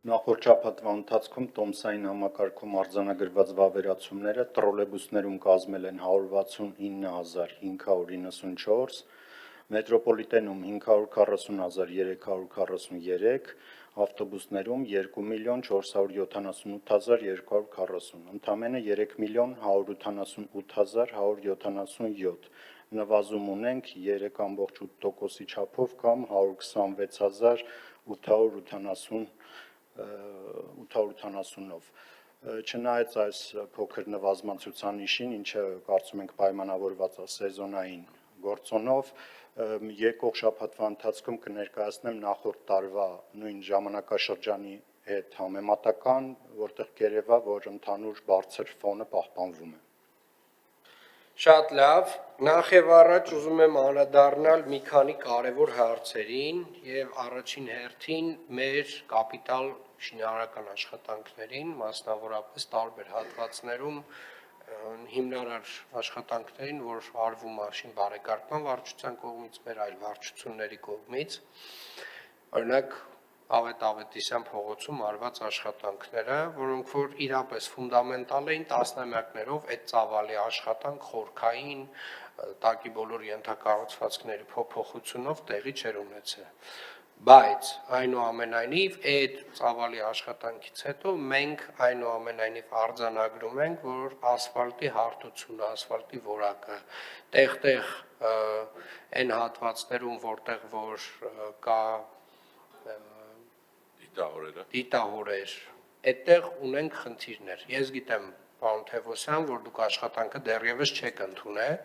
Նախորդ շաբաթվա ընթացքում տոմսային համակարգում արձանագրված վավերացումները տրոլեյբուսներում կազմել են 169,594, մետրոպոլիտենում 540,343, ավտոբուսներում 2,478,240, ընդամենը 3,188,177, նվազում ունենք 3,8%-ի չափով կամ 120,880-ով, չնայած այս փոքր նվազման ցուցանիշին, ինչը կարծում ենք պայմանավորված է սեզոնային գործոնով, եկող շաբաթվա ընթացքում կներկայացնեմ նախորդ տարվա նույն ժամանակաշրջանի հետ համեմատական, որտեղ կերևա, որ ընդհանուր բարձր ֆոնը պահպանվում է։ Շատ լավ, նախ եւ առաջ ուզում եմ անդրադառնալ մի քանի կարևոր հարցերին եւ առաջին հերթին մեր կապիտալ շինարարական աշխատանքներին, մասնավորապես տարբեր հատվածներում հիմնարար աշխատանքներին, որ արվում է շին բարեկարգման վարչության կողմից, մեր այլ վարչությունների կողմից, օրինակ Ավետիսյան փողոցում արված աշխատանքները, որոնք որ իրապես ֆունդամենտալ էին, տասնամյակներով այդ ծավալի աշխատանք խորքային, տակի բոլոր ենթակառուցվածքների փոփոխությունով տեղի չէր ունեցել։ Բայց այնուամենայնիվ այդ ծավալի աշխատանքից հետո մենք այնուամենայնիվ արձանագրում ենք, որ ասֆալտի հարթությունը, ասֆալտի որակը, տեղ-տեղ այն հատվածներում, որտեղ որ կա դիտահորեր, այդտեղ ունենք խնդիրներ։ Ես գիտեմ, պարոն Թևոսյան, որ դուք աշխատանքը դեռևս չեք ընդունել,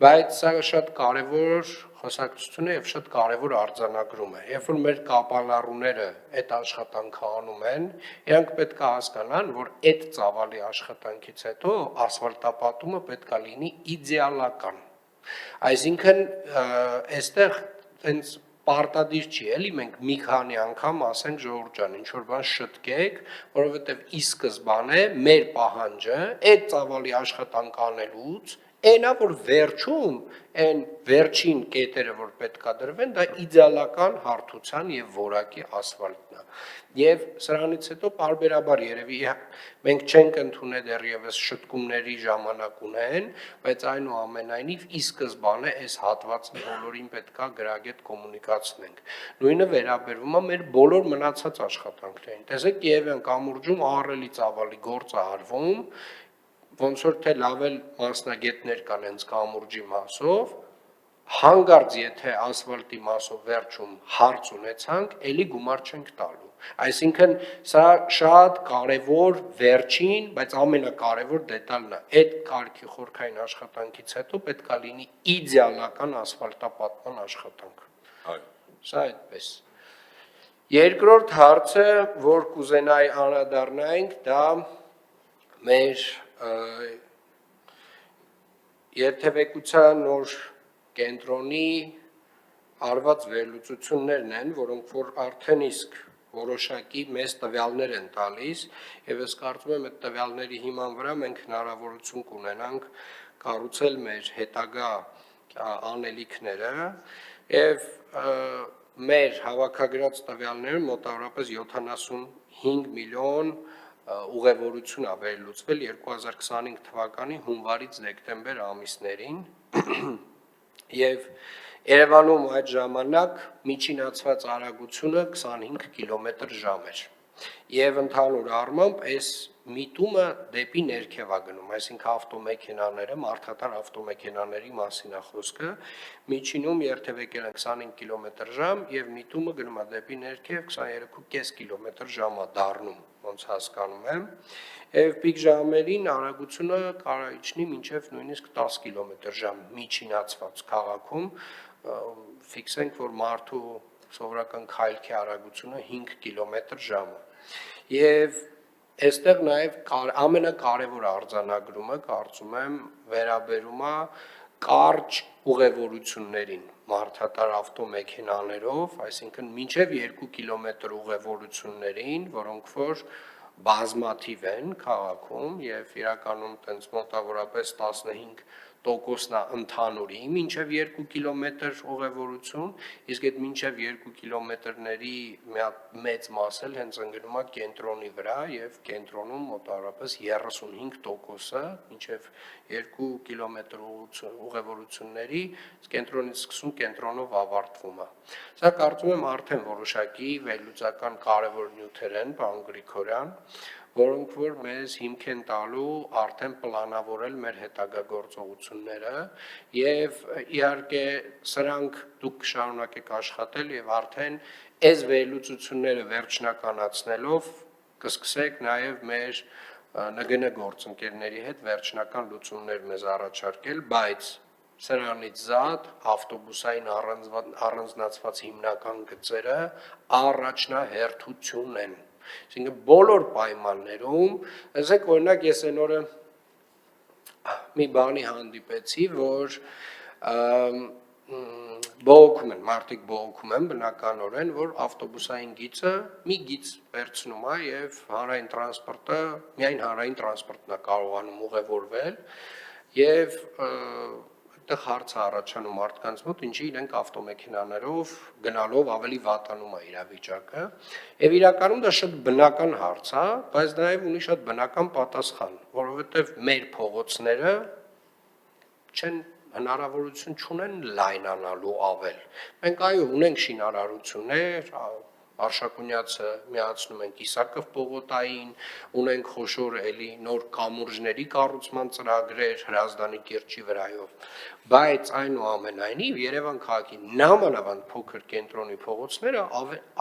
բայց սա շատ կարևոր խոսակցություն է եւ շատ կարևոր արձանագրում է։ Երբ որ մեր կապալառուները այդ աշխատանքը անում են, իրանք պետք է հասկանան, որ այդ ծավալի աշխատանքից հետո ասֆալտապատումը պետք է լինի իդեալական։ Այսինքն, այստեղ այնց պարտադիր չի, էլի մենք մի քանի անգամ ասենք ժողովուրդ ջան, ինչ որ բան շտկեք, որովհետև ի սկզբանե մեր պահանջը այդ ծավալի աշխատանք անելուց այնա որ վերջում այն վերջին կետերը որ պետքա դրվեն, դա իդեալական հարթության եւ որակի ասֆալտն է։ Եվ սրանից հետո պարբերաբար երևի մենք չենք ընդունել դեռևս շտկումների ժամանակ ունեն, բայց այնուամենայնիվ ի սկզբանե այս հատվածը բոլորին պետքա գրագետ կոմունիկացնենք։ Նույնը վերաբերվում է մեր բոլոր մնացած աշխատանքներին։ Տեսեք, Կիևյան կամուրջում ահռելի ծավալի գործ է արվում, ոնց որ թե լավ էլ մասնագետներ կան հենց կամուրջի մասով, հանկարծ եթե ասֆալտի մասով վերջում հարց ունեցանք, էլի գումար չենք տալու։ Այսինքն սա շատ կարևոր վերջին, բայց ամենակարևոր դետալն է։ Այդ կարգի խորքային աշխատանքից հետո պետք է լինի իդեալական ասֆալտապատման աշխատանք։ Սա այդպես։ Երկրորդ հարցը, որ կուզենայի անդրադառնանք, դա մեր երթևեկության նոր կենտրոնի արված վերլուծություններն են, որոնք որ արդեն իսկ որոշակի մեծ տվյալներ են տալիս, եւ ես կարծում եմ այդ տվյալների հիման վրա մենք հնարավորություն կունենանք կառուցել մեր հետագա անելիքները եւ մեր հավաքագրած տվյալները մոտավորապես 75 միլիոն ուղևորություն է վերլուծվել 2025 թվականի հունվարից դեկտեմբեր ամիսներին եւ Երևանում այդ ժամանակ միջինացված արագությունը 25 կմ/ժ էր եւ ընդհանուր առմամբ այս միտումը դեպի ներքև է գնում, այսինքն ավտոմեքենաները, մարդատար ավտոմեքենաների մասին է խոսքը, միջինում երթևեկել են 25 կմ/ժ եւ միտումը գնում է դեպի ներքև 23.5 կմ/ժ է դառնում, ոնց հասկանում եմ, եւ պիկ ժամերին արագությունը կարող իջնի մինչեւ նույնիսկ 10 կմ/ժ միջինացված քաղաքում, ֆիքսենք, որ մարդու սովորական քայլքի արագությունը 5 կմ/ժ է։ Եվ այստեղ նաև ամենակարևոր արձանագրումը, կարծում եմ, վերաբերում է կարճ ուղևորություններին մարդատար ավտոմեքենաներով, այսինքն մինչև 2 կիլոմետր ուղևորություններին, որոնք որ բազմաթիվ են քաղաքում եւ իրականում տենց մոտավորապես 15 տոկոսն է ընդհանուրի, մինչև 2 կիլոմետր ուղևորություն, իսկ այդ մինչև 2 կիլոմետրների մի հատ մեծ մաս էլ հենց ընկնում է կենտրոնի վրա եւ կենտրոնում մոտավորապես 35%-ը մինչև 2 կիլոմետր ուղևորությունների կենտրոնից սկսում կենտրոնով ավարտվում է։ Սա կարծում եմ արդեն որոշակի վերլուծական կարևոր նյութեր են, պարոն Գրիգորյան, որոնք որ մեզ հիմք են տալու արդեն պլանավորել մեր հետագա գործողությունները եւ իհարկե սրանք դուք շարունակեք աշխատել եւ արդեն այս վերլուծությունները վերջնականացնելով կսկսեք նաեւ մեր ՆԳՆ գործընկերների հետ վերջնական լուծումներ մեզ առաջարկել, բայց սրանից զատ ավտոբուսային առանձնացված հիմնական գծերը առաջնահերթություն են։ Այսինքն բոլոր պայմաններում, ասեք օրինակ ես այն օրը մի բանի հանդիպեցի, որ բողոքում են, մարդիկ բողոքում են բնականորեն, որ ավտոբուսային գիծը մի գիծ վերցնում է եւ հանրային տրանսպորտը, միայն հանրային տրանսպորտն է կարողանում ուղևորվել եւ այդտեղ հարց է առաջանում մարդկանց մոտ, ինչի իրենք ավտոմեքենաներով գնալով ավելի վատանում է իրավիճակը եւ իրականում դա շատ բնական հարց է, բայց նաեւ ունի շատ բնական պատասխան, որովհետեւ մեր փողոցները չեն հնարավորություն չունեն լայնանալու ավել։ Մենք այո ունենք շինարարություններ, Արշակունյացը միացնում են Կիսակով պողոտային, ունենք խոշոր էլի նոր կամուրջների կառուցման ծրագրեր Հրազդանի կիրճի վրայով, բայց այնուամենայնիվ Երևան քաղաքի նամանավանդ փոքր կենտրոնի փողոցները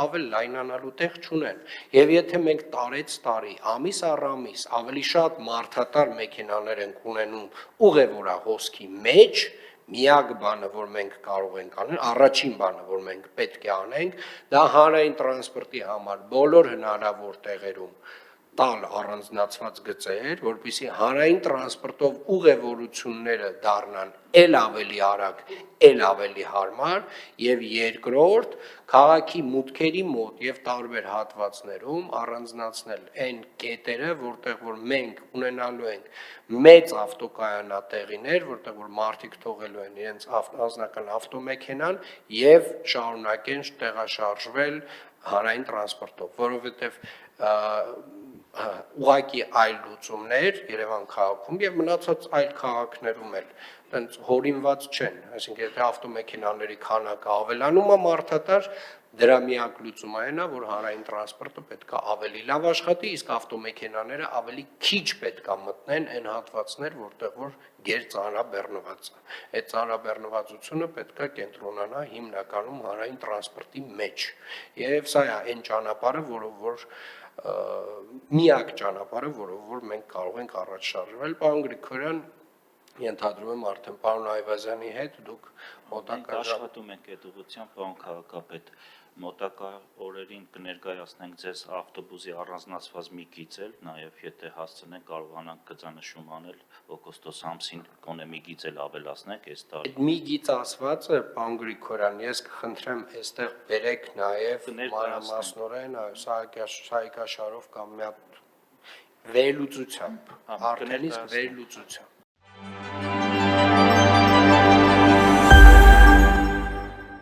ավել լայնանալու տեղ չունեն։ Եվ եթե մենք տարեց տարի, ամիս առ ամիս ավելի շատ մարդատար մեքենաներ ենք ունենում ուղևորահոսքի մեջ, միակ բանը, որ մենք կարող ենք անել, առաջին բանը, որ մենք պետք է անենք, դա հանրային տրանսպորտի համար բոլոր հնարավոր տեղերում տալ առանձնացված գծեր, որպեսզի հանրային տրանսպորտով ուղևորությունները դառնան ել ավելի արագ, ել ավելի հարմար եւ երկրորդ քաղաքի մուտքերի մոտ եւ տարբեր հատվածներում առանձնացնել այն կետերը, որտեղ որ մենք ունենալու ենք մեծ ավտոկայանատեղիներ, որտեղ որ մարդիկ թողելու են իրենց անձնական ավտոմեքենան եւ շարունակեն տեղաշարժվել հանրային տրանսպորտով, որովհետեւ ուղղակի այլ լուծումներ Երևան քաղաքում եւ մնացած այլ քաղաքներում էլ այնց հորինված չեն, այսինքն եթե ավտոմեքենաների քանակը ավելանում է մարդատար, դրա միակ լուծումը այն է, որ հանրային տրանսպորտը պետք է ավելի լավ աշխատի, իսկ ավտոմեքենաները ավելի քիչ պետք է մտնեն այն հատվածներ, որտեղ որ գերծանրաբեռնված է։ Այդ ծանրաբեռնվածությունը պետք է կենտրոնանա հիմնականում հանրային տրանսպորտի մեջ։ Եվ սա է այն ճանապարհը, որով որ միակ ճանապարհը, որով որ մենք կարող ենք առաջ շարժվել։ Պարոն Գրիգորյան, ենթադրում եմ արդեն պարոն Այվազյանի հետ դուք մոտակա աշխատում ենք այդ ուղղությամբ, պարոն քաղաքապետ, մոտակա օրերին կներկայացնենք ձեզ ավտոբուսի առանձնացված մի գիծ էլ, նաև եթե հասցնենք կարողանանք գծանշում անել օգոստոս ամսին գոնե մի գիծ էլ ավելացնենք այս տարի։ Մի գիծ ասվածը, պարոն Գրիգորյան, ես կխնդրեմ այստեղ բերեք նաև մանրամասնորեն Սահակաշարով կամ մի հատ վերլուծությամբ, արդեն իսկ վերլուծությամբ։